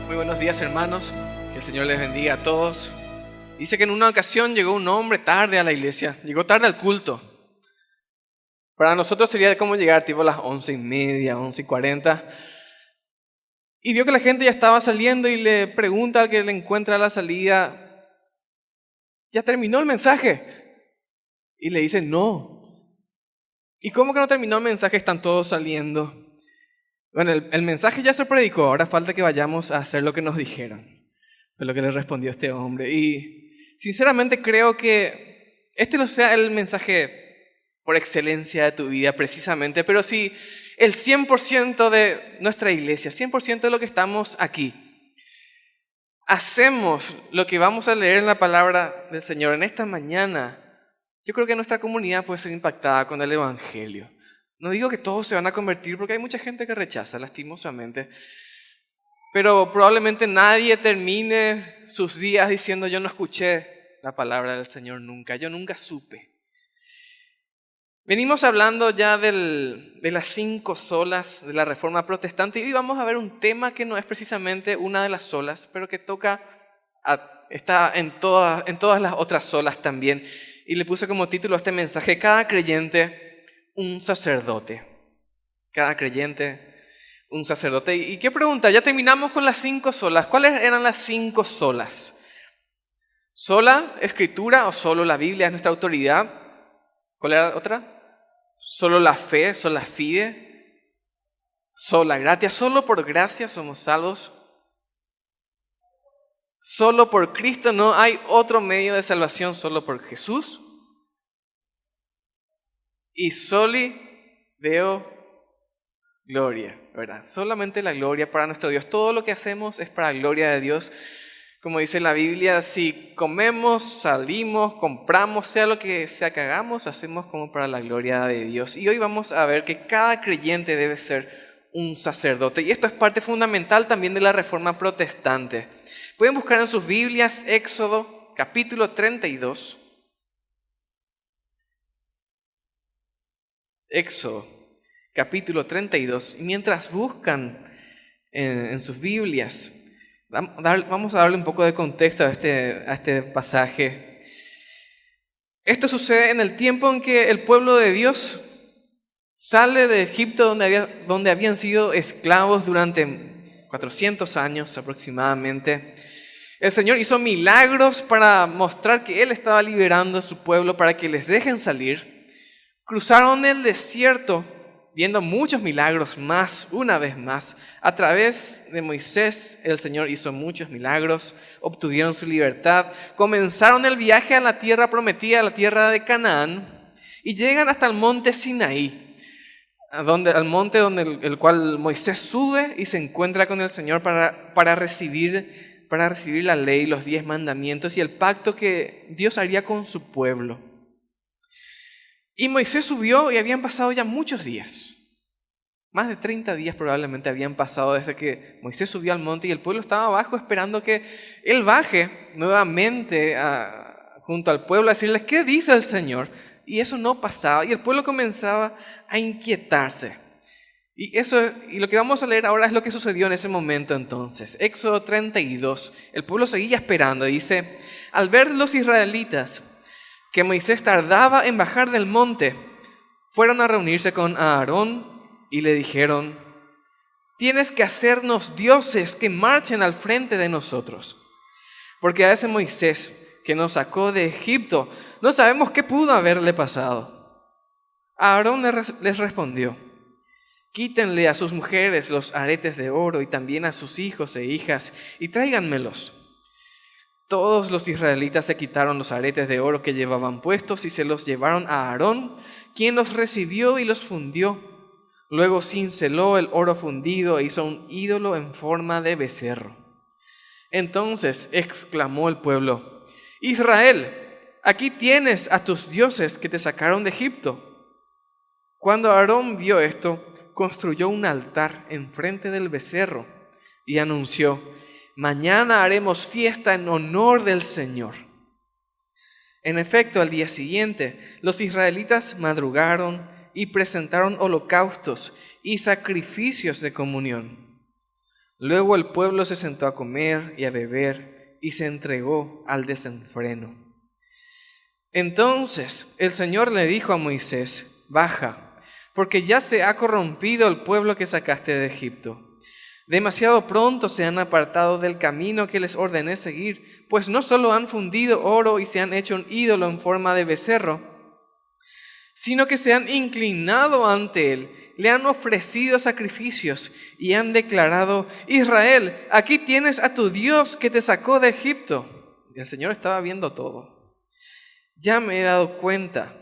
Muy buenos días, hermanos. Que el Señor les bendiga a todos. Dice que en una ocasión llegó un hombre tarde a la iglesia. Llegó tarde al culto. Para nosotros sería como llegar tipo a las 11:30, 11:40. Y vio que la gente ya estaba saliendo y le pregunta al que le encuentra a la salida: ¿ya terminó el mensaje? Y le dice: no. ¿Y cómo que no terminó el mensaje? Están todos saliendo. Bueno, el mensaje ya se predicó, ahora falta que vayamos a hacer lo que nos dijeron. Fue lo que le respondió este hombre. Y sinceramente creo que este no sea el mensaje por excelencia de tu vida precisamente, pero sí el 100% de nuestra iglesia, 100% de lo que estamos aquí. Hacemos lo que vamos a leer en la palabra del Señor en esta mañana. Yo creo que nuestra comunidad puede ser impactada con el Evangelio. No digo que todos se van a convertir porque hay mucha gente que rechaza, lastimosamente. Pero probablemente nadie termine sus días diciendo: yo no escuché la palabra del Señor nunca, yo nunca supe. Venimos hablando ya de las 5 solas de la Reforma Protestante y hoy vamos a ver un tema que no es precisamente una de las solas, pero que está en todas las otras solas también. Y le puse como título a este mensaje: cada creyente un sacerdote. Cada creyente un sacerdote. ¿Y qué pregunta? Ya terminamos con las 5 solas. ¿Cuáles eran las 5 solas? ¿Sola escritura o solo la Biblia es nuestra autoridad? ¿Cuál era otra? ¿Solo la fe, sola fide? ¿Sola gratia? ¿Solo por gracia somos salvos? ¿Solo por Cristo? ¿No hay otro medio de salvación solo por Jesús? Y soli Deo gloria, ¿verdad? Solamente la gloria para nuestro Dios. Todo lo que hacemos es para la gloria de Dios. Como dice la Biblia, si comemos, salimos, compramos, sea lo que sea que hagamos, hacemos como para la gloria de Dios. Y hoy vamos a ver que cada creyente debe ser un sacerdote. Y esto es parte fundamental también de la Reforma Protestante. Pueden buscar en sus Biblias Éxodo capítulo 32. Éxodo capítulo 32. Y mientras buscan en sus Biblias, vamos a darle un poco de contexto a este pasaje. Esto sucede en el tiempo en que el pueblo de Dios sale de Egipto, donde habían sido esclavos durante 400 años aproximadamente. El Señor hizo milagros para mostrar que Él estaba liberando a su pueblo para que les dejen salir. Cruzaron el desierto viendo muchos milagros más, una vez más. A través de Moisés, el Señor hizo muchos milagros, obtuvieron su libertad, comenzaron el viaje a la tierra prometida, a la tierra de Canaán, y llegan hasta el monte Sinaí, al monte el cual Moisés sube y se encuentra con el Señor para recibir la ley, los 10 mandamientos y el pacto que Dios haría con su pueblo. Y Moisés subió y habían pasado ya muchos días. Más de 30 días probablemente habían pasado desde que Moisés subió al monte y el pueblo estaba abajo esperando que él baje nuevamente junto al pueblo a decirles: ¿qué dice el Señor? Y eso no pasaba y el pueblo comenzaba a inquietarse. Y lo que vamos a leer ahora es lo que sucedió en ese momento entonces. Éxodo 32. El pueblo seguía esperando. Dice: al ver los israelitas que Moisés tardaba en bajar del monte, fueron a reunirse con Aarón y le dijeron: tienes que hacernos dioses que marchen al frente de nosotros. Porque a ese Moisés que nos sacó de Egipto, no sabemos qué pudo haberle pasado. Aarón les respondió: quítenle a sus mujeres los aretes de oro y también a sus hijos e hijas y tráiganmelos. Todos los israelitas se quitaron los aretes de oro que llevaban puestos y se los llevaron a Aarón, quien los recibió y los fundió. Luego cinceló el oro fundido e hizo un ídolo en forma de becerro. Entonces exclamó el pueblo: Israel, aquí tienes a tus dioses que te sacaron de Egipto. Cuando Aarón vio esto, construyó un altar enfrente del becerro y anunció: mañana haremos fiesta en honor del Señor. En efecto, al día siguiente, los israelitas madrugaron y presentaron holocaustos y sacrificios de comunión. Luego el pueblo se sentó a comer y a beber y se entregó al desenfreno. Entonces el Señor le dijo a Moisés: baja, porque ya se ha corrompido el pueblo que sacaste de Egipto. Demasiado pronto se han apartado del camino que les ordené seguir, pues no solo han fundido oro y se han hecho un ídolo en forma de becerro, sino que se han inclinado ante él, le han ofrecido sacrificios y han declarado: Israel, aquí tienes a tu Dios que te sacó de Egipto. Y el Señor estaba viendo todo. Ya me he dado cuenta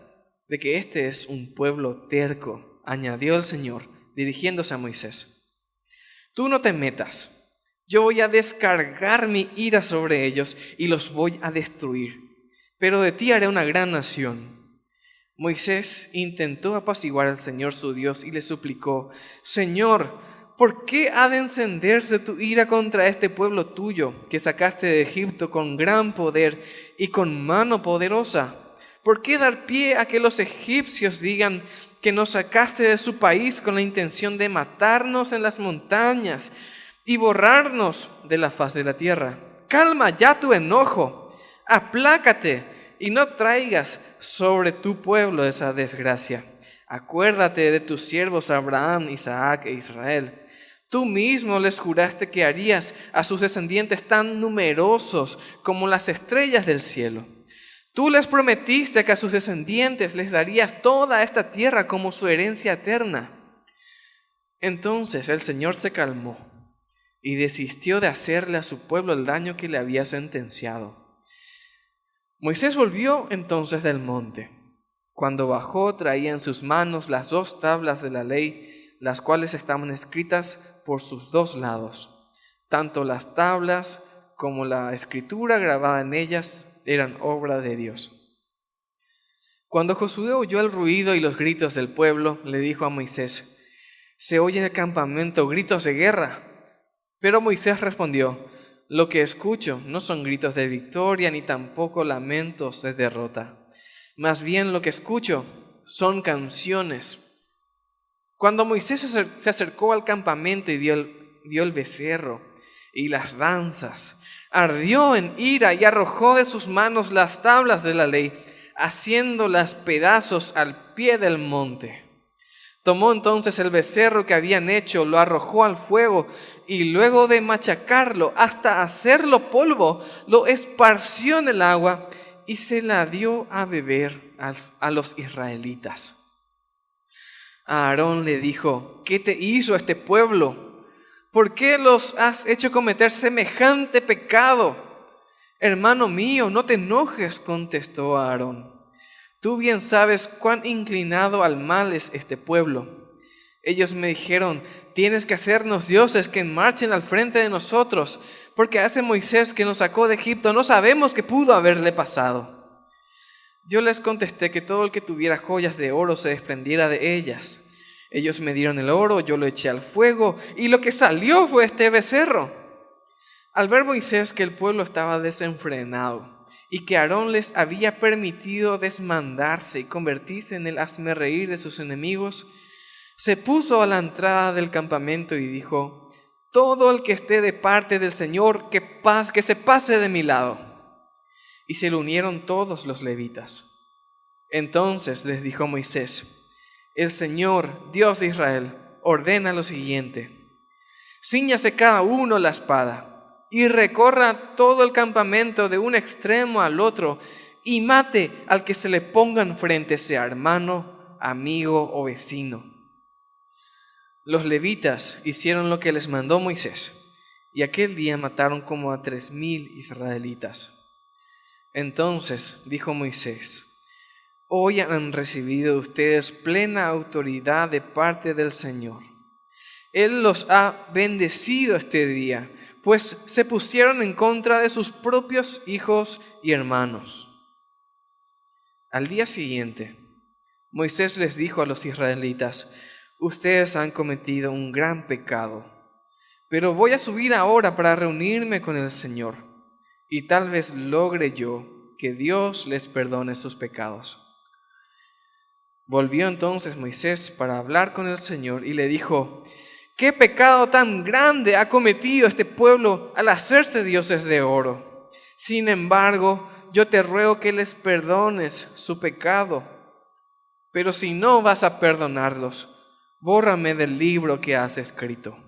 de que este es un pueblo terco, añadió el Señor, dirigiéndose a Moisés. Tú no te metas, yo voy a descargar mi ira sobre ellos y los voy a destruir, pero de ti haré una gran nación. Moisés intentó apaciguar al Señor su Dios y le suplicó: Señor, ¿por qué ha de encenderse tu ira contra este pueblo tuyo que sacaste de Egipto con gran poder y con mano poderosa? ¿Por qué dar pie a que los egipcios digan que nos sacaste de su país con la intención de matarnos en las montañas y borrarnos de la faz de la tierra? Calma ya tu enojo, aplácate y no traigas sobre tu pueblo esa desgracia. Acuérdate de tus siervos Abraham, Isaac e Israel. Tú mismo les juraste que harías a sus descendientes tan numerosos como las estrellas del cielo. Tú les prometiste que a sus descendientes les darías toda esta tierra como su herencia eterna. Entonces el Señor se calmó y desistió de hacerle a su pueblo el daño que le había sentenciado. Moisés volvió entonces del monte. Cuando bajó, traía en sus manos las 2 tablas de la ley, las cuales estaban escritas por sus 2 lados. Tanto las tablas como la escritura grabada en ellas eran obra de Dios. Cuando Josué oyó el ruido y los gritos del pueblo, le dijo a Moisés: se oye en el campamento gritos de guerra. Pero Moisés respondió: lo que escucho no son gritos de victoria ni tampoco lamentos de derrota. Más bien lo que escucho son canciones. Cuando Moisés se acercó al campamento y vio el becerro y las danzas, ardió en ira y arrojó de sus manos las tablas de la ley, haciéndolas pedazos al pie del monte. Tomó entonces el becerro que habían hecho, lo arrojó al fuego y luego de machacarlo hasta hacerlo polvo, lo esparció en el agua y se la dio a beber a los israelitas. A Aarón le dijo: ¿qué te hizo este pueblo? ¿Por qué los has hecho cometer semejante pecado? Hermano mío, no te enojes, contestó Aarón. Tú bien sabes cuán inclinado al mal es este pueblo. Ellos me dijeron: tienes que hacernos dioses que marchen al frente de nosotros, porque a ese Moisés que nos sacó de Egipto no sabemos qué pudo haberle pasado. Yo les contesté que todo el que tuviera joyas de oro se desprendiera de ellas. Ellos me dieron el oro, yo lo eché al fuego, y lo que salió fue este becerro. Al ver Moisés que el pueblo estaba desenfrenado y que Aarón les había permitido desmandarse y convertirse en el hazmerreír de sus enemigos, se puso a la entrada del campamento y dijo: todo el que esté de parte del Señor, que se pase de mi lado. Y se le unieron todos los levitas. Entonces les dijo Moisés: el Señor, Dios de Israel, ordena lo siguiente: cíñase cada uno la espada y recorra todo el campamento de un extremo al otro y mate al que se le ponga enfrente, sea hermano, amigo o vecino. Los levitas hicieron lo que les mandó Moisés, y aquel día mataron como a 3,000 israelitas. Entonces dijo Moisés: hoy han recibido ustedes plena autoridad de parte del Señor. Él los ha bendecido este día, pues se pusieron en contra de sus propios hijos y hermanos. Al día siguiente, Moisés les dijo a los israelitas: ustedes han cometido un gran pecado, pero voy a subir ahora para reunirme con el Señor, y tal vez logre yo que Dios les perdone sus pecados. Volvió entonces Moisés para hablar con el Señor y le dijo: ¿Qué pecado tan grande ha cometido este pueblo al hacerse dioses de oro? Sin embargo, yo te ruego que les perdones su pecado. Pero si no vas a perdonarlos, bórrame del libro que has escrito.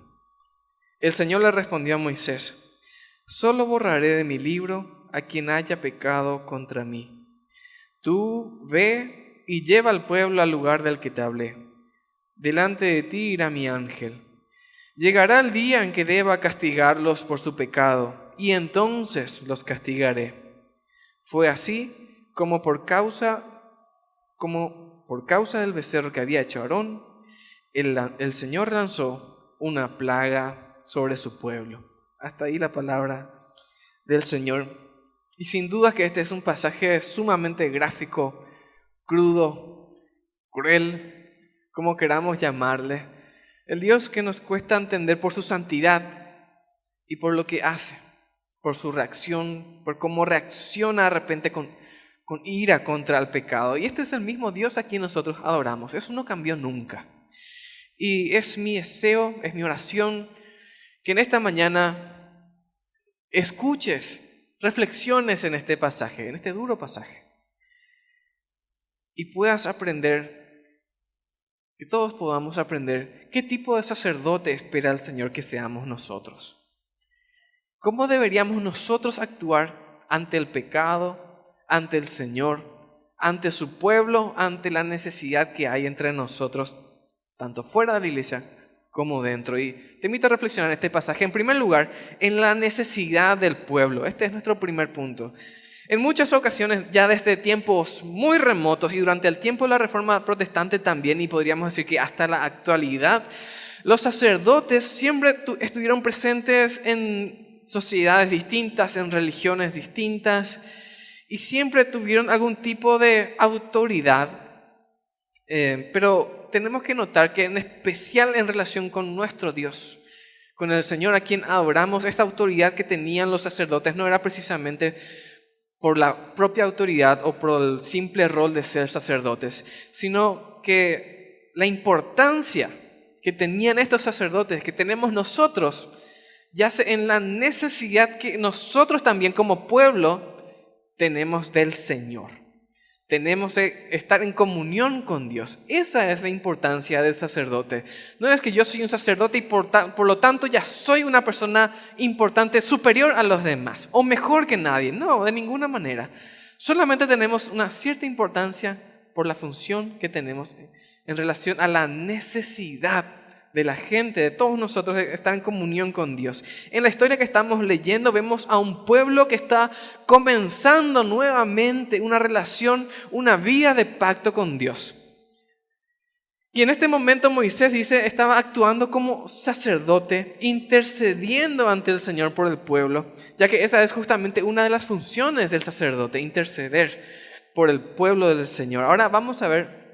El Señor le respondió a Moisés: solo borraré de mi libro a quien haya pecado contra mí. Tú ve y lleva al pueblo al lugar del que te hablé. Delante de ti irá mi ángel. Llegará el día en que deba castigarlos por su pecado, y entonces los castigaré. Fue así como por causa del becerro que había hecho Aarón, el Señor lanzó una plaga sobre su pueblo. Hasta ahí la palabra del Señor. Y sin duda que este es un pasaje sumamente gráfico, crudo, cruel, como queramos llamarle. El Dios que nos cuesta entender por su santidad y por lo que hace, por su reacción, por cómo reacciona de repente con ira contra el pecado. Y este es el mismo Dios a quien nosotros adoramos. Eso no cambió nunca. Y es mi deseo, es mi oración, que en esta mañana escuches, reflexiones en este pasaje, en este duro pasaje, y puedas aprender, que todos podamos aprender qué tipo de sacerdote espera el Señor que seamos nosotros. ¿Cómo deberíamos nosotros actuar ante el pecado, ante el Señor, ante su pueblo, ante la necesidad que hay entre nosotros, tanto fuera de la iglesia como dentro? Y te invito a reflexionar en este pasaje. En primer lugar, en la necesidad del pueblo. Este es nuestro primer punto. En muchas ocasiones, ya desde tiempos muy remotos y durante el tiempo de la Reforma Protestante también, y podríamos decir que hasta la actualidad, los sacerdotes siempre estuvieron presentes en sociedades distintas, en religiones distintas, y siempre tuvieron algún tipo de autoridad. Pero tenemos que notar que en especial en relación con nuestro Dios, con el Señor a quien adoramos, esta autoridad que tenían los sacerdotes no era precisamente por la propia autoridad o por el simple rol de ser sacerdotes, sino que la importancia que tenían estos sacerdotes, que tenemos nosotros, yace en la necesidad que nosotros también como pueblo tenemos del Señor. Tenemos que estar en comunión con Dios. Esa es la importancia del sacerdote. No es que yo soy un sacerdote y por lo tanto ya soy una persona importante, superior a los demás o mejor que nadie. No, de ninguna manera. Solamente tenemos una cierta importancia por la función que tenemos en relación a la necesidad de la gente, de todos nosotros, de estar en comunión con Dios. En la historia que estamos leyendo vemos a un pueblo que está comenzando nuevamente una relación, una vida de pacto con Dios. Y en este momento Moisés estaba actuando como sacerdote, intercediendo ante el Señor por el pueblo, ya que esa es justamente una de las funciones del sacerdote, interceder por el pueblo del Señor. Ahora vamos a ver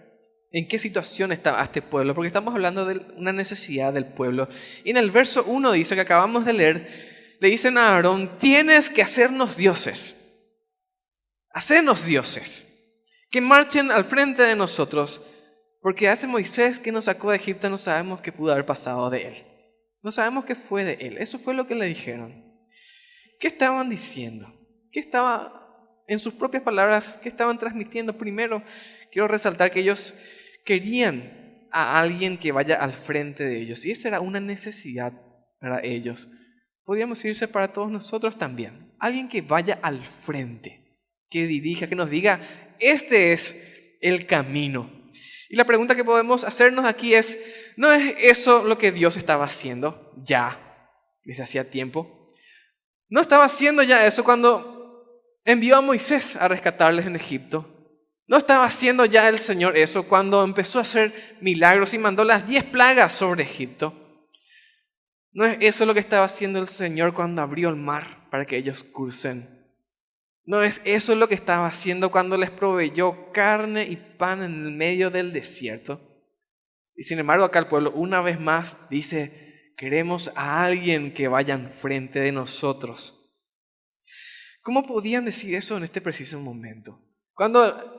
en qué situación estaba este pueblo, porque estamos hablando de una necesidad del pueblo. Y en el verso 1 dice, que acabamos de leer, le dicen a Aarón: tienes que hacernos dioses, que marchen al frente de nosotros, porque hace Moisés que nos sacó de Egipto no sabemos qué pudo haber pasado de él. No sabemos qué fue de él. Eso fue lo que le dijeron. ¿Qué estaban diciendo? ¿Qué estaba, en sus propias palabras, qué estaban transmitiendo? Primero, quiero resaltar que ellos querían a alguien que vaya al frente de ellos. Y esa era una necesidad para ellos. Podríamos irse para todos nosotros también. Alguien que vaya al frente, que dirija, que nos diga, este es el camino. Y la pregunta que podemos hacernos aquí es, ¿no es eso lo que Dios estaba haciendo ya desde hacía tiempo? ¿No estaba haciendo ya eso cuando envió a Moisés a rescatarles en Egipto? ¿No estaba haciendo ya el Señor eso cuando empezó a hacer milagros y mandó las 10 plagas sobre Egipto? ¿No es eso lo que estaba haciendo el Señor cuando abrió el mar para que ellos crucen? ¿No es eso lo que estaba haciendo cuando les proveyó carne y pan en el medio del desierto? Y sin embargo acá el pueblo una vez más dice, queremos a alguien que vaya enfrente de nosotros. ¿Cómo podían decir eso en este preciso momento? Cuando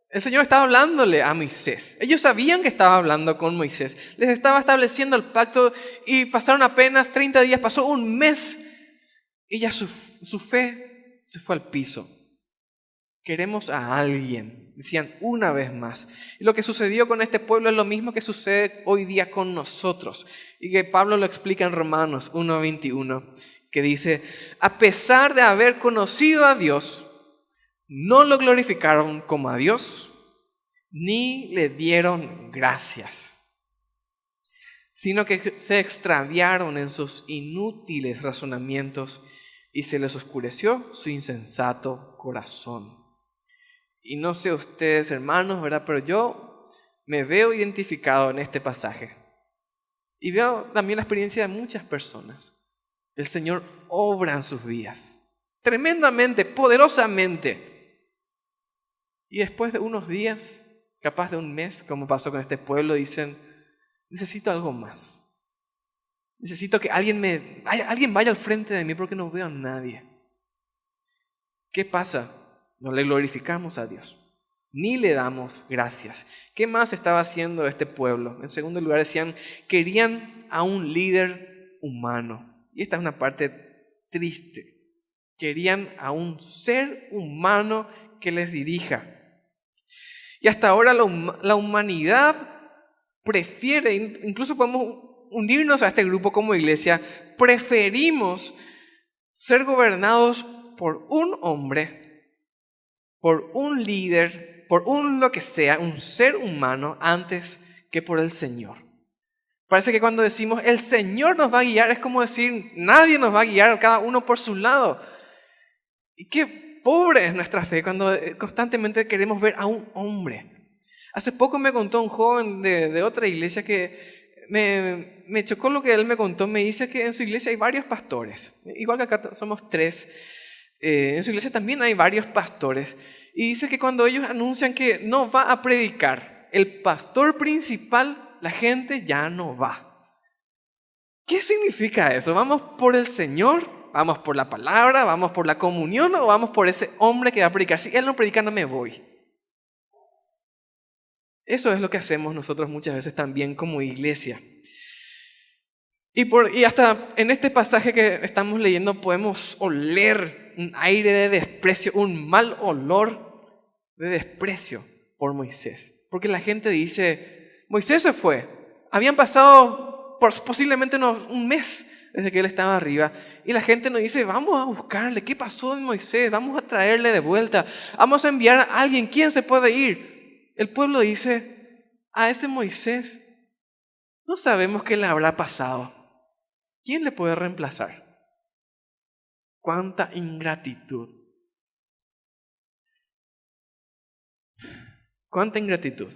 El Señor estaba hablándole a Moisés. Ellos sabían que estaba hablando con Moisés. Les estaba estableciendo el pacto y pasaron apenas 30 días, pasó un mes y ya su fe se fue al piso. Queremos a alguien, decían una vez más. Y lo que sucedió con este pueblo es lo mismo que sucede hoy día con nosotros. Y que Pablo lo explica en Romanos 1:21, que dice, a pesar de haber conocido a Dios, no lo glorificaron como a Dios, ni le dieron gracias, sino que se extraviaron en sus inútiles razonamientos y se les oscureció su insensato corazón. Y no sé ustedes, hermanos, ¿verdad? Pero yo me veo identificado en este pasaje. Y veo también la experiencia de muchas personas. El Señor obra en sus vidas, tremendamente, poderosamente. Y después de unos días, capaz de un mes, como pasó con este pueblo, dicen, necesito algo más. Necesito que alguien vaya al frente de mí porque no veo a nadie. ¿Qué pasa? No le glorificamos a Dios, ni le damos gracias. ¿Qué más estaba haciendo este pueblo? En segundo lugar decían, querían a un líder humano. Y esta es una parte triste. Querían a un ser humano que les dirija. Y hasta ahora la humanidad prefiere, incluso podemos unirnos a este grupo como iglesia, preferimos ser gobernados por un hombre, por un líder, por un lo que sea, un ser humano, antes que por el Señor. Parece que cuando decimos el Señor nos va a guiar, es como decir nadie nos va a guiar, cada uno por su lado. Y qué pobre es nuestra fe cuando constantemente queremos ver a un hombre. Hace poco me contó un joven de otra iglesia que me chocó lo que él me contó. Me dice que en su iglesia hay varios pastores, igual que acá somos 3. En su iglesia también hay varios pastores. Y dice que cuando ellos anuncian que no va a predicar el pastor principal, la gente ya no va. ¿Qué significa eso? ¿Vamos por el Señor? ¿Vamos por la palabra? ¿Vamos por la comunión? ¿O vamos por ese hombre que va a predicar? Si él no predica, no me voy. Eso es lo que hacemos nosotros muchas veces también como iglesia. Y hasta en este pasaje que estamos leyendo podemos oler un aire de desprecio, un mal olor de desprecio por Moisés. Porque la gente dice, Moisés se fue. Habían pasado posiblemente un mes desde que él estaba arriba. Y la gente nos dice, vamos a buscarle, ¿qué pasó en Moisés? Vamos a traerle de vuelta. Vamos a enviar a alguien, ¿quién se puede ir? El pueblo dice, a ese Moisés no sabemos qué le habrá pasado. ¿Quién le puede reemplazar? ¡Cuánta ingratitud! ¡Cuánta ingratitud!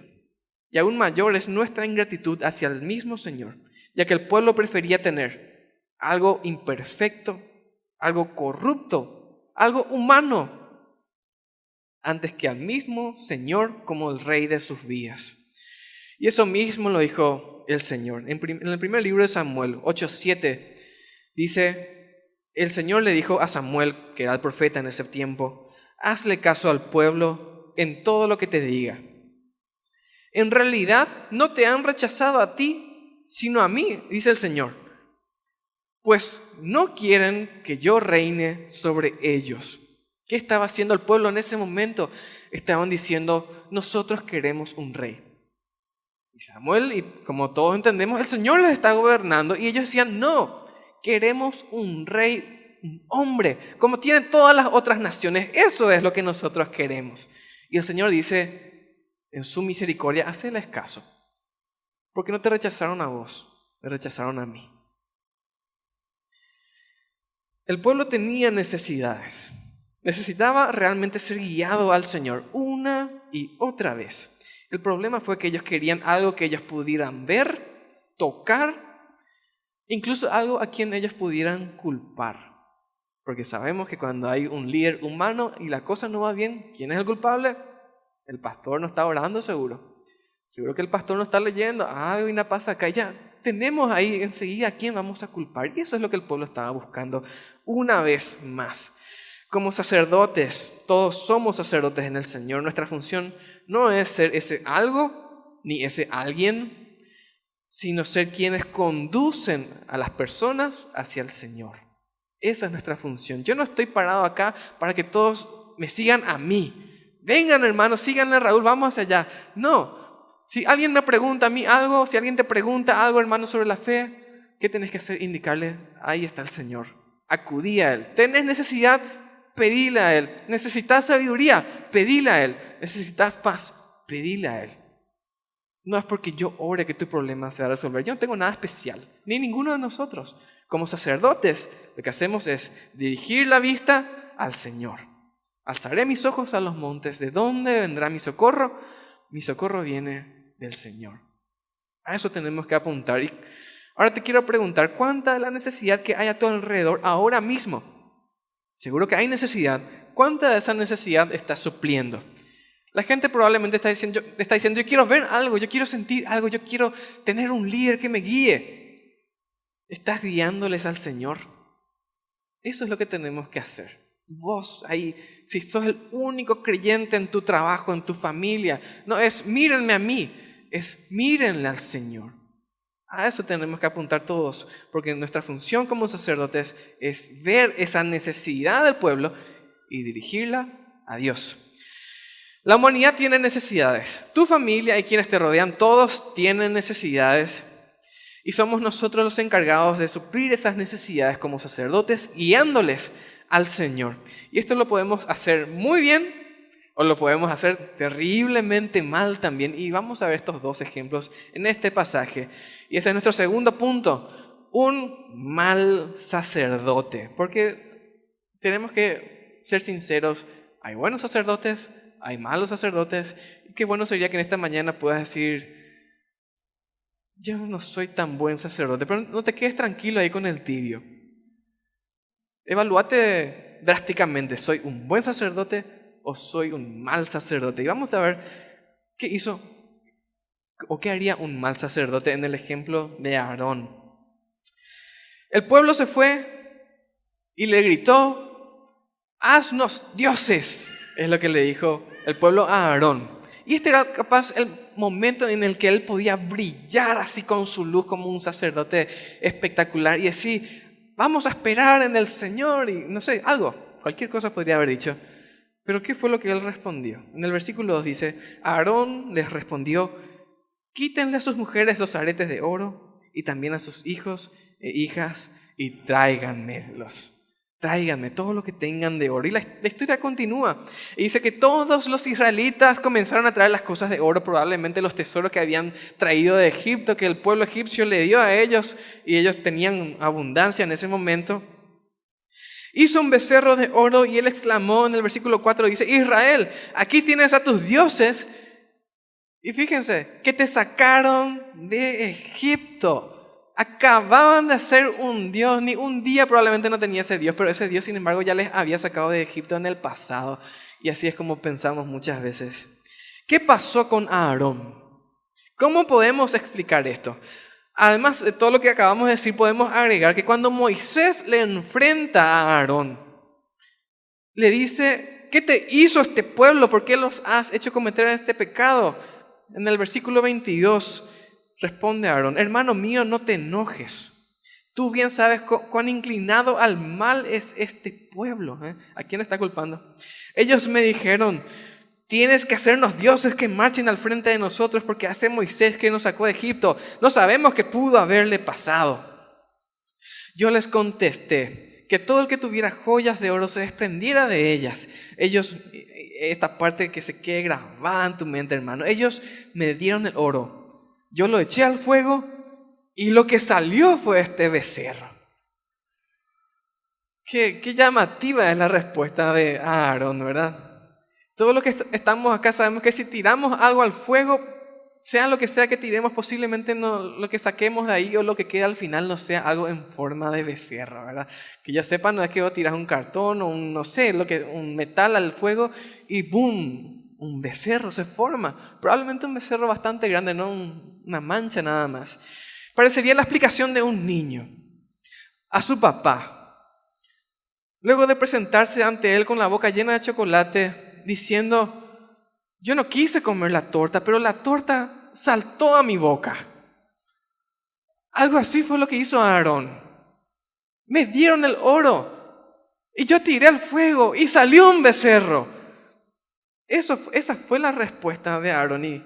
Y aún mayor es nuestra ingratitud hacia el mismo Señor, ya que el pueblo prefería tener algo imperfecto, algo corrupto, algo humano, antes que al mismo Señor como el Rey de sus vidas. Y eso mismo lo dijo el Señor. En el primer libro de Samuel, 8:7, dice, el Señor le dijo a Samuel, que era el profeta en ese tiempo, hazle caso al pueblo en todo lo que te diga. En realidad no te han rechazado a ti, sino a mí, dice el Señor, pues no quieren que yo reine sobre ellos. ¿Qué estaba haciendo el pueblo en ese momento? Estaban diciendo, nosotros queremos un rey. Y Samuel, y como todos entendemos, el Señor los está gobernando. Y ellos decían, no, queremos un rey, un hombre, como tienen todas las otras naciones. Eso es lo que nosotros queremos. Y el Señor dice, en su misericordia, hazles caso. Porque no te rechazaron a vos, me rechazaron a mí. El pueblo tenía necesidades. Necesitaba realmente ser guiado al Señor una y otra vez. El problema fue que ellos querían algo que ellos pudieran ver, tocar, incluso algo a quien ellos pudieran culpar. Porque sabemos que cuando hay un líder humano y la cosa no va bien, ¿quién es el culpable? El pastor no está orando seguro. Seguro que el pastor no está leyendo, algo y no pasa acá. Ya tenemos ahí enseguida a quién vamos a culpar. Y eso es lo que el pueblo estaba buscando una vez más. Como sacerdotes, todos somos sacerdotes en el Señor. Nuestra función no es ser ese algo ni ese alguien, sino ser quienes conducen a las personas hacia el Señor. Esa es nuestra función. Yo no estoy parado acá para que todos me sigan a mí. Vengan, hermanos, síganle a Raúl, vamos hacia allá. No. Si alguien me pregunta a mí algo, si alguien te pregunta algo, hermano, sobre la fe, ¿qué tenés que hacer? Indicarle, ahí está el Señor. Acudí a Él. ¿Tenés necesidad? Pedile a Él. ¿Necesitas sabiduría? Pedile a Él. ¿Necesitas paz? Pedile a Él. No es porque yo ore que tu problema se va a resolver. Yo no tengo nada especial, ni ninguno de nosotros. Como sacerdotes, lo que hacemos es dirigir la vista al Señor. Alzaré mis ojos a los montes. ¿De dónde vendrá mi socorro? Mi socorro viene del Señor. A eso tenemos que apuntar. Y ahora te quiero preguntar, ¿cuánta de la necesidad que hay a tu alrededor ahora mismo? Seguro que hay necesidad. ¿Cuánta de esa necesidad estás supliendo? La gente probablemente está diciendo, yo quiero ver algo, yo quiero sentir algo, yo quiero tener un líder que me guíe. ¿Estás guiándoles al Señor? Eso es lo que tenemos que hacer. Vos ahí, si sos el único creyente en tu trabajo, en tu familia, no es mírenme a mí, es mírenle al Señor. A eso tenemos que apuntar todos, porque nuestra función como sacerdotes es ver esa necesidad del pueblo y dirigirla a Dios. La humanidad tiene necesidades. Tu familia y quienes te rodean, todos tienen necesidades. Y somos nosotros los encargados de suplir esas necesidades como sacerdotes, guiándoles al Señor. Y esto lo podemos hacer muy bien o lo podemos hacer terriblemente mal también. Y vamos a ver estos dos ejemplos en este pasaje. Y ese es nuestro segundo punto, un mal sacerdote. Porque tenemos que ser sinceros, hay buenos sacerdotes, hay malos sacerdotes. Y qué bueno sería que en esta mañana puedas decir, yo no soy tan buen sacerdote, pero no te quedes tranquilo ahí con el tibio. Evalúate drásticamente, ¿soy un buen sacerdote o soy un mal sacerdote? Y vamos a ver qué hizo o qué haría un mal sacerdote en el ejemplo de Aarón. El pueblo se fue y le gritó, haznos dioses, es lo que le dijo el pueblo a Aarón. Y este era capaz el momento en el que él podía brillar así con su luz como un sacerdote espectacular y decir, vamos a esperar en el Señor y no sé, algo, cualquier cosa podría haber dicho. Pero ¿qué fue lo que él respondió? En el versículo 2 dice, Aarón les respondió, quítenle a sus mujeres los aretes de oro y también a sus hijos e hijas y tráiganmelos. Tráiganme todo lo que tengan de oro. Y la historia continúa. Y dice que todos los israelitas comenzaron a traer las cosas de oro, probablemente los tesoros que habían traído de Egipto, que el pueblo egipcio le dio a ellos, y ellos tenían abundancia en ese momento. Hizo un becerro de oro y él exclamó en el versículo 4, dice, Israel, aquí tienes a tus dioses. Y fíjense, que te sacaron de Egipto. Acababan de hacer un Dios, ni un día probablemente no tenía ese Dios, pero ese Dios sin embargo ya les había sacado de Egipto en el pasado. Y así es como pensamos muchas veces. ¿Qué pasó con Aarón? ¿Cómo podemos explicar esto? Además de todo lo que acabamos de decir, podemos agregar que cuando Moisés le enfrenta a Aarón, le dice, ¿qué te hizo este pueblo? ¿Por qué los has hecho cometer este pecado? En el versículo 22 responde Aarón, hermano mío, no te enojes. Tú bien sabes cuán inclinado al mal es este pueblo. ¿A quién está culpando? Ellos me dijeron, tienes que hacernos dioses que marchen al frente de nosotros porque hace Moisés que nos sacó de Egipto. No sabemos qué pudo haberle pasado. Yo les contesté que todo el que tuviera joyas de oro se desprendiera de ellas. Ellos, esta parte que se quede grabada en tu mente, hermano. Ellos me dieron el oro. Yo lo eché al fuego y lo que salió fue este becerro. Qué llamativa es la respuesta de Aarón, ¿verdad? Todo lo que estamos acá sabemos que si tiramos algo al fuego, sea lo que sea que tiremos, posiblemente no, lo que saquemos de ahí o lo que queda al final no sea algo en forma de becerro, ¿verdad? Que ya sepan, no es que vos tiras un cartón o un, no sé, un metal al fuego y ¡boom! Un becerro se forma. Probablemente un becerro bastante grande, no una mancha nada más. Parecería la explicación de un niño a su papá. Luego de presentarse ante él con la boca llena de chocolate, diciendo, Yo no quise comer la torta, pero la torta saltó a mi boca. Algo así fue lo que hizo Aarón. Me dieron el oro y yo tiré al fuego y salió un becerro. Esa fue la respuesta de Aarón. Y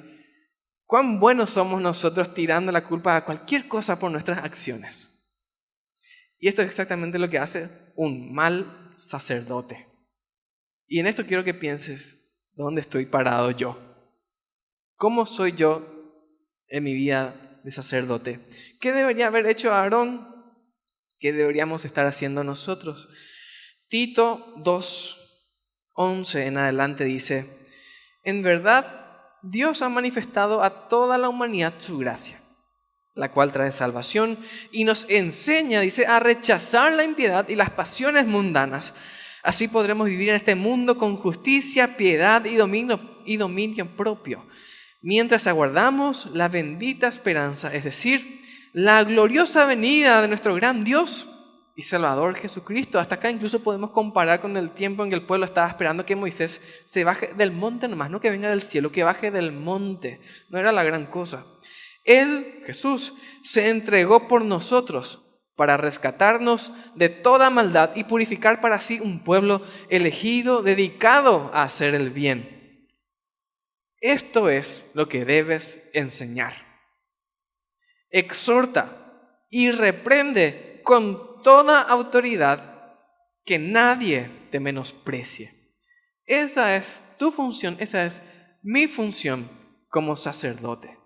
cuán buenos somos nosotros tirando la culpa a cualquier cosa por nuestras acciones. Y esto es exactamente lo que hace un mal sacerdote. Y en esto quiero que pienses, ¿dónde estoy parado yo? ¿Cómo soy yo en mi vida de sacerdote? ¿Qué debería haber hecho Aarón? ¿Qué deberíamos estar haciendo nosotros? Tito 2:11 en adelante dice: en verdad, Dios ha manifestado a toda la humanidad su gracia, la cual trae salvación y nos enseña, dice, a rechazar la impiedad y las pasiones mundanas. Así podremos vivir en este mundo con justicia, piedad y dominio propio, mientras aguardamos la bendita esperanza, es decir, la gloriosa venida de nuestro gran Dios y Salvador Jesucristo. Hasta acá incluso podemos comparar con el tiempo en que el pueblo estaba esperando que Moisés se baje del monte nomás, no que venga del cielo, que baje del monte. No era la gran cosa. Él, Jesús, se entregó por nosotros para rescatarnos de toda maldad y purificar para sí un pueblo elegido, dedicado a hacer el bien. Esto es lo que debes enseñar. Exhorta y reprende con toda autoridad, que nadie te menosprecie. Esa es tu función, esa es mi función como sacerdote.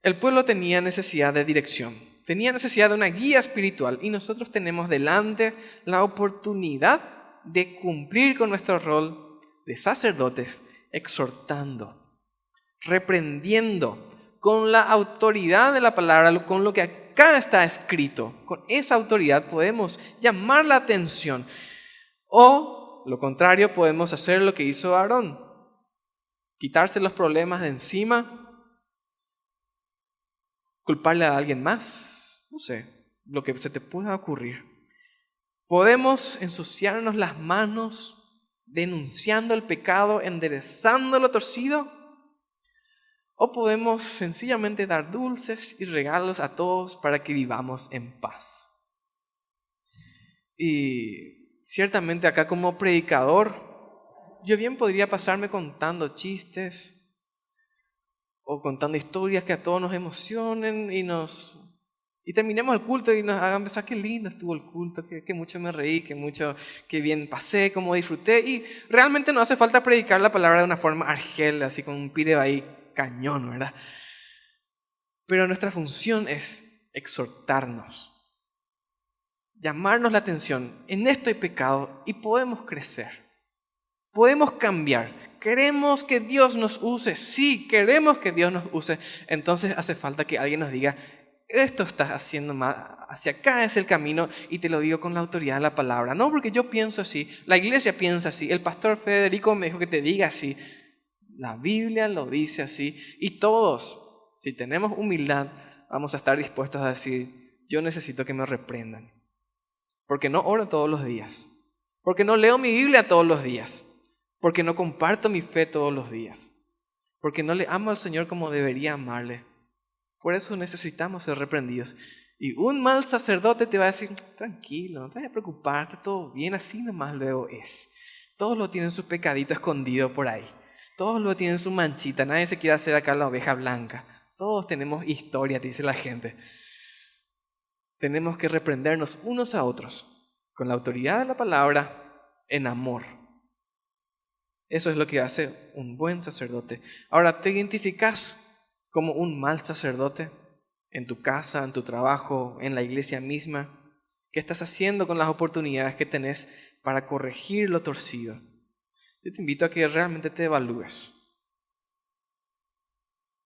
El pueblo tenía necesidad de dirección, tenía necesidad de una guía espiritual y nosotros tenemos delante la oportunidad de cumplir con nuestro rol de sacerdotes, exhortando, reprendiendo con la autoridad de la palabra, con lo que acá está escrito. Con esa autoridad podemos llamar la atención. O, lo contrario, podemos hacer lo que hizo Aarón: quitarse los problemas de encima, culparle a alguien más, no sé, lo que se te pueda ocurrir. Podemos ensuciarnos las manos denunciando el pecado, enderezando lo torcido. O podemos sencillamente dar dulces y regalos a todos para que vivamos en paz. Y ciertamente acá como predicador, yo bien podría pasarme contando chistes o contando historias que a todos nos emocionen y terminemos el culto y nos hagan pensar qué lindo estuvo el culto, que mucho me reí, que bien pasé, cómo disfruté. Y realmente no hace falta predicar la palabra de una forma argel, así con un pire ahí cañón, ¿verdad? Pero nuestra función es exhortarnos, llamarnos la atención. En esto hay pecado y podemos crecer, podemos cambiar. ¿Queremos que Dios nos use? Sí, queremos que Dios nos use. Entonces hace falta que alguien nos diga: esto estás haciendo mal, hacia acá es el camino, y te lo digo con la autoridad de la palabra. No porque yo pienso así, la iglesia piensa así, el pastor Federico me dijo que te diga así. La Biblia lo dice así, y todos, si tenemos humildad, vamos a estar dispuestos a decir: yo necesito que me reprendan, porque no oro todos los días, porque no leo mi Biblia todos los días, porque no comparto mi fe todos los días, porque no le amo al Señor como debería amarle. Por eso necesitamos ser reprendidos. Y un mal sacerdote te va a decir: tranquilo, no te vayas a preocupar, está todo bien, así nomás luego es. Todos lo tienen su pecadito escondido por ahí. Todos lo tienen su manchita, nadie se quiere hacer acá la oveja blanca. Todos tenemos historia, dice la gente. Tenemos que reprendernos unos a otros con la autoridad de la palabra, en amor. Eso es lo que hace un buen sacerdote. Ahora, ¿te identificas como un mal sacerdote en tu casa, en tu trabajo, en la iglesia misma? ¿Qué estás haciendo con las oportunidades que tenés para corregir lo torcido? Yo te invito a que realmente te evalúes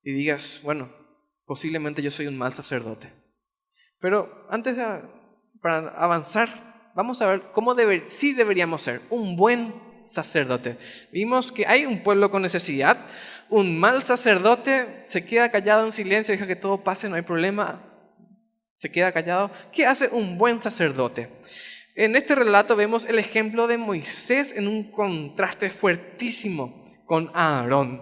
y digas: bueno, posiblemente yo soy un mal sacerdote. Pero para avanzar, vamos a ver cómo sí deberíamos ser un buen sacerdote. Vimos que hay un pueblo con necesidad. Un mal sacerdote se queda callado en silencio, deja que todo pase, no hay problema, se queda callado. ¿Qué hace un buen sacerdote? En este relato vemos el ejemplo de Moisés en un contraste fuertísimo con Aarón.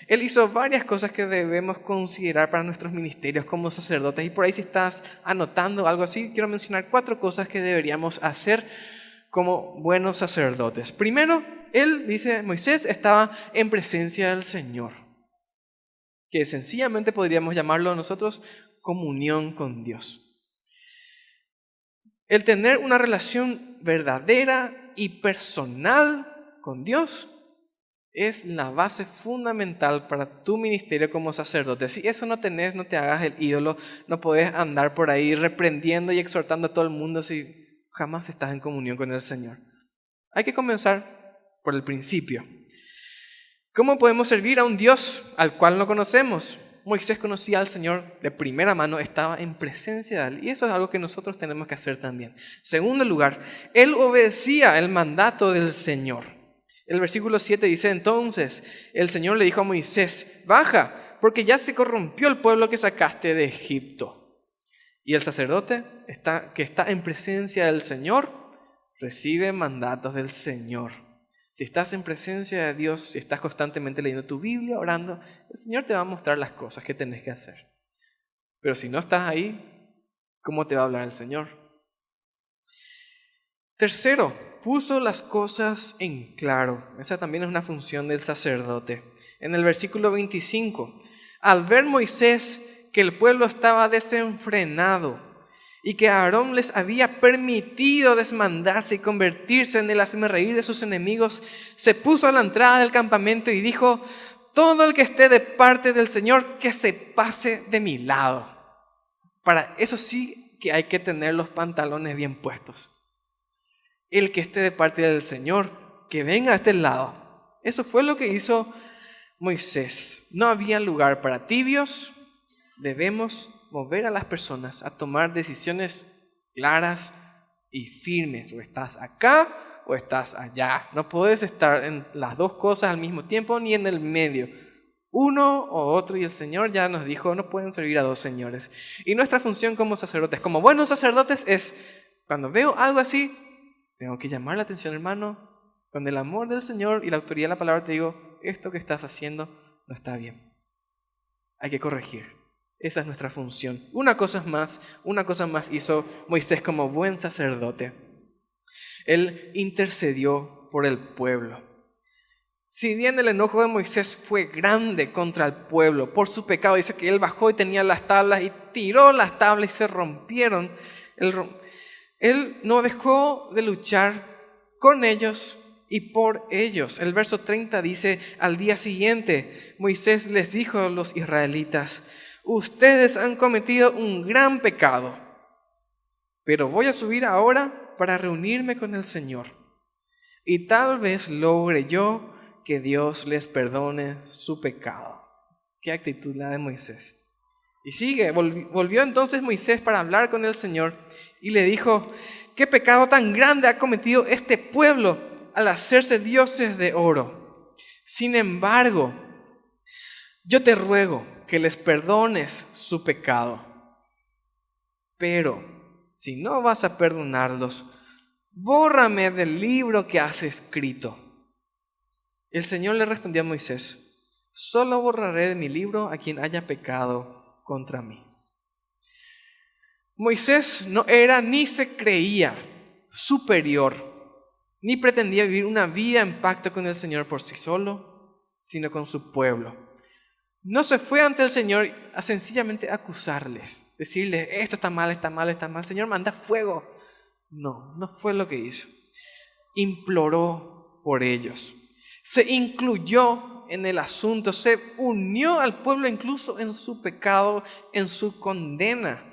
Él hizo varias cosas que debemos considerar para nuestros ministerios como sacerdotes. Y por ahí si estás anotando algo así, quiero mencionar 4 cosas que deberíamos hacer como buenos sacerdotes. Primero, Moisés estaba en presencia del Señor, que sencillamente podríamos llamarlo nosotros comunión con Dios. El tener una relación verdadera y personal con Dios es la base fundamental para tu ministerio como sacerdote. Si eso no tenés, no te hagas el ídolo, no podés andar por ahí reprendiendo y exhortando a todo el mundo si jamás estás en comunión con el Señor. Hay que comenzar por el principio. ¿Cómo podemos servir a un Dios al cual no conocemos? Moisés conocía al Señor de primera mano, estaba en presencia de Él, y eso es algo que nosotros tenemos que hacer también. Segundo lugar, él obedecía el mandato del Señor. El versículo 7 dice, entonces el Señor le dijo a Moisés, baja, porque ya se corrompió el pueblo que sacaste de Egipto. Y el sacerdote que está en presencia del Señor recibe mandatos del Señor. Si estás en presencia de Dios, si estás constantemente leyendo tu Biblia, orando, el Señor te va a mostrar las cosas que tenés que hacer. Pero si no estás ahí, ¿cómo te va a hablar el Señor? Tercero, puso las cosas en claro. Esa también es una función del sacerdote. En el versículo 25, al ver Moisés que el pueblo estaba desenfrenado y que Aarón les había permitido desmandarse y convertirse en el hazmerreír de sus enemigos, se puso a la entrada del campamento y dijo, todo el que esté de parte del Señor, que se pase de mi lado. Para eso sí que hay que tener los pantalones bien puestos. El que esté de parte del Señor, que venga a este lado. Eso fue lo que hizo Moisés. No había lugar para tibios. Debemos mover a las personas a tomar decisiones claras y firmes. O estás acá o estás allá. No puedes estar en las dos cosas al mismo tiempo ni en el medio. Uno o otro, y el Señor ya nos dijo, no pueden servir a dos señores. Y nuestra función como sacerdotes, como buenos sacerdotes, es, cuando veo algo así, tengo que llamar la atención, hermano. Con el amor del Señor y la autoridad de la palabra te digo, esto que estás haciendo no está bien. Hay que corregir. Esa es nuestra función. Una cosa más hizo Moisés como buen sacerdote. Él intercedió por el pueblo. Si bien el enojo de Moisés fue grande contra el pueblo por su pecado, dice que él bajó y tenía las tablas y tiró las tablas y se rompieron. Él no dejó de luchar con ellos y por ellos. El verso 30 dice, al día siguiente Moisés les dijo a los israelitas, ustedes han cometido un gran pecado, pero voy a subir ahora para reunirme con el Señor. Y tal vez logre yo que Dios les perdone su pecado. Qué actitud la de Moisés. Y sigue, volvió entonces Moisés para hablar con el Señor y le dijo, ¿qué pecado tan grande ha cometido este pueblo al hacerse dioses de oro? Sin embargo, yo te ruego que les perdones su pecado. Pero si no vas a perdonarlos, bórrame del libro que has escrito. El Señor le respondió a Moisés, solo borraré de mi libro a quien haya pecado contra mí. Moisés no era ni se creía superior, ni pretendía vivir una vida en pacto con el Señor por sí solo, sino con su pueblo. No se fue ante el Señor a sencillamente acusarles, decirles, esto está mal, está mal, está mal. Señor, manda fuego. No fue lo que hizo. Imploró por ellos. Se incluyó en el asunto, se unió al pueblo incluso en su pecado, en su condena.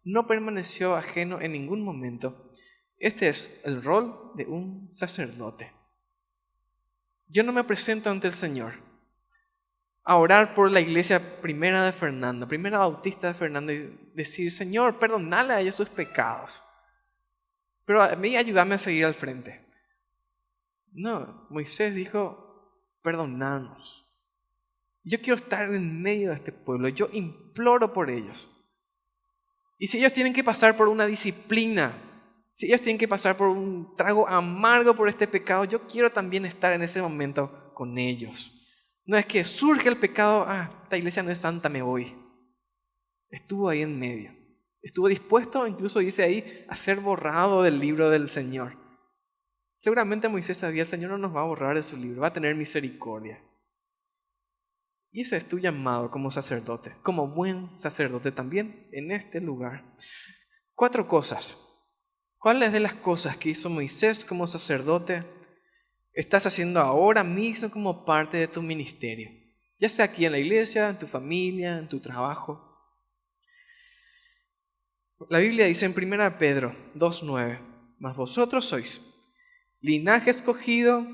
No permaneció ajeno en ningún momento. Este es el rol de un sacerdote. Yo no me presento ante el Señor a orar por la iglesia primera bautista de Fernando, y decir, Señor, perdonale a ellos sus pecados, pero a mí ayúdame a seguir al frente. No, Moisés dijo, perdonanos. Yo quiero estar en medio de este pueblo, yo imploro por ellos. Y si ellos tienen que pasar por una disciplina, si ellos tienen que pasar por un trago amargo por este pecado, yo quiero también estar en ese momento con ellos. No es que surge el pecado, esta iglesia no es santa, me voy. Estuvo ahí en medio. Estuvo dispuesto, incluso dice ahí, a ser borrado del libro del Señor. Seguramente Moisés sabía, el Señor no nos va a borrar de su libro, va a tener misericordia. Y ese es tu llamado como sacerdote, como buen sacerdote también en este lugar. 4 cosas. ¿Cuáles de las cosas que hizo Moisés como sacerdote estás haciendo ahora mismo como parte de tu ministerio? Ya sea aquí en la iglesia, en tu familia, en tu trabajo. La Biblia dice en 1 Pedro 2:9, mas vosotros sois linaje escogido,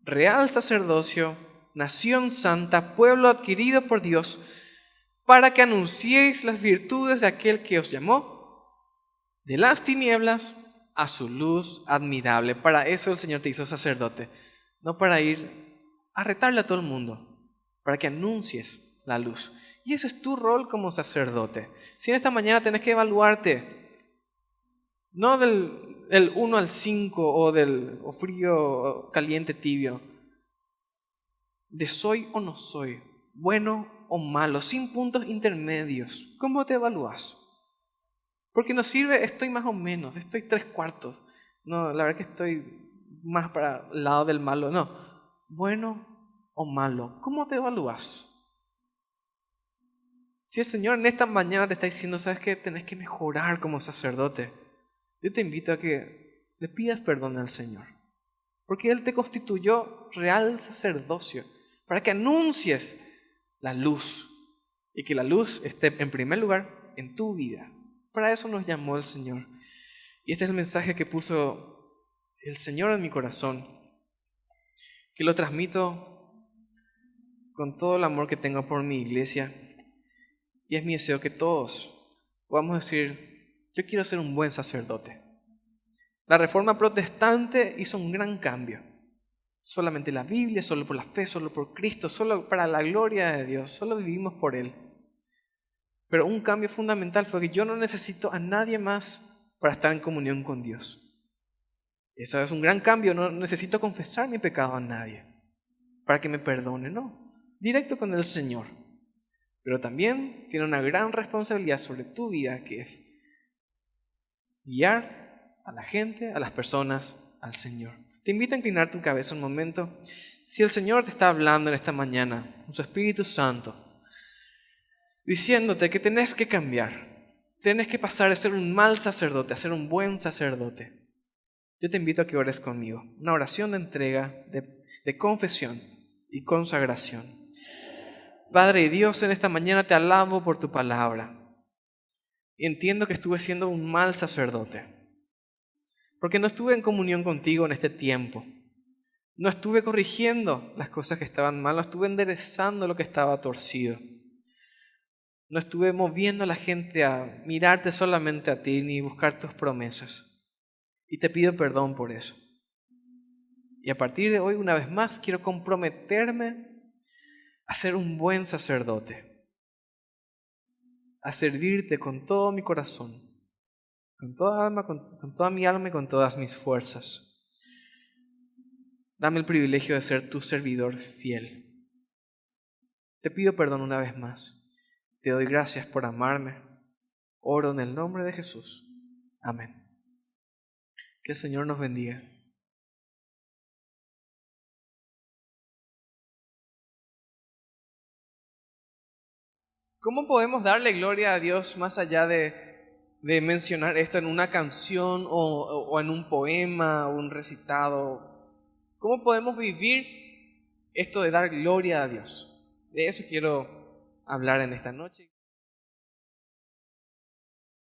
real sacerdocio, nación santa, pueblo adquirido por Dios, para que anunciéis las virtudes de aquel que os llamó de las tinieblas a su luz admirable. Para eso el Señor te hizo sacerdote, no para ir a retarle a todo el mundo, para que anuncies la luz. Y ese es tu rol como sacerdote. Si en esta mañana tenés que evaluarte, no del 1 al 5 o frío, o caliente, tibio, de soy o no soy, bueno o malo, sin puntos intermedios. ¿Cómo te evalúas? Porque nos sirve, estoy más o menos, estoy 3/4. No, la verdad que estoy más para el lado del malo. No, bueno o malo. ¿Cómo te evalúas? Si el Señor en esta mañana te está diciendo, ¿sabes qué? Tenés que mejorar como sacerdote. Yo te invito a que le pidas perdón al Señor. Porque Él te constituyó real sacerdocio para que anuncies la luz. Y que la luz esté en primer lugar en tu vida. Para eso nos llamó el Señor. Y este es el mensaje que puso el Señor en mi corazón. Que lo transmito con todo el amor que tengo por mi iglesia. Y es mi deseo que todos podamos decir, yo quiero ser un buen sacerdote. La Reforma Protestante hizo un gran cambio. Solamente la Biblia, solo por la fe, solo por Cristo, solo para la gloria de Dios, solo vivimos por Él. Pero un cambio fundamental fue que yo no necesito a nadie más para estar en comunión con Dios. Eso es un gran cambio, no necesito confesar mi pecado a nadie para que me perdone, no, directo con el Señor. Pero también tiene una gran responsabilidad sobre tu vida, que es guiar a la gente, a las personas, al Señor. Te invito a inclinar tu cabeza un momento. Si el Señor te está hablando en esta mañana, con su Espíritu Santo, diciéndote que tenés que cambiar, tenés que pasar de ser un mal sacerdote a ser un buen sacerdote, yo te invito a que ores conmigo. Una oración de entrega, de confesión y consagración. Padre Dios, en esta mañana te alabo por tu palabra. Y entiendo que estuve siendo un mal sacerdote, porque no estuve en comunión contigo en este tiempo. No estuve corrigiendo las cosas que estaban mal, no estuve enderezando lo que estaba torcido. No estuve moviendo a la gente a mirarte solamente a ti ni buscar tus promesas. Y te pido perdón por eso. Y a partir de hoy, una vez más, quiero comprometerme a ser un buen sacerdote, a servirte con todo mi corazón, con toda mi alma y con todas mis fuerzas. Dame el privilegio de ser tu servidor fiel. Te pido perdón una vez más. Te doy gracias por amarme. Oro en el nombre de Jesús. Amén. Que el Señor nos bendiga. ¿Cómo podemos darle gloria a Dios más allá de mencionar esto en una canción o en un poema o un recitado? ¿Cómo podemos vivir esto de dar gloria a Dios? De eso quiero hablar en esta noche.